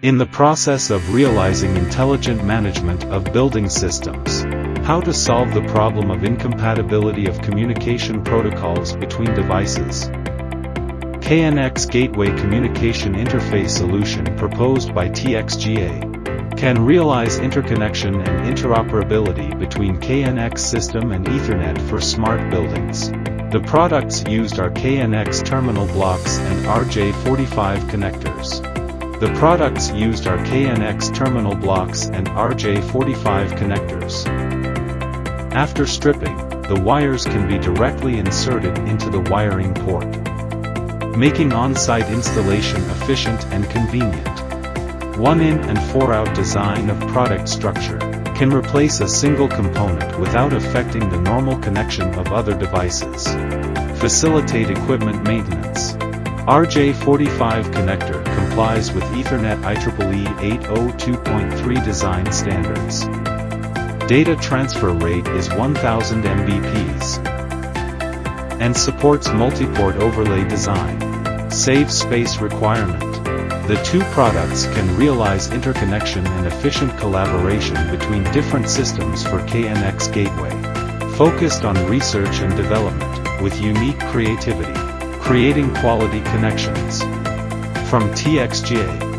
In the process of realizing intelligent management of building systems, how to solve the problem of incompatibility of communication protocols between devices. KNX Gateway Communication Interface Solution proposed by TXGA can realize interconnection and interoperability between KNX system and Ethernet for smart buildings. The products used are KNX terminal blocks and RJ45 connectors. The products used are KNX terminal blocks and RJ45 connectors. After stripping, the wires can be directly inserted into the wiring port, making on-site installation efficient and convenient. 1-in and 4-out design of product structure can replace a single component without affecting the normal connection of other devices. Facilitate equipment maintenance. RJ45 connector complies with Ethernet IEEE 802.3 design standards. Data transfer rate is 1000 Mbps and supports multi-port overlay design. Saves space requirement. The two products can realize interconnection and efficient collaboration between different systems for KNX Gateway. Focused on research and development, with unique creativity, creating quality connections. From TXGA.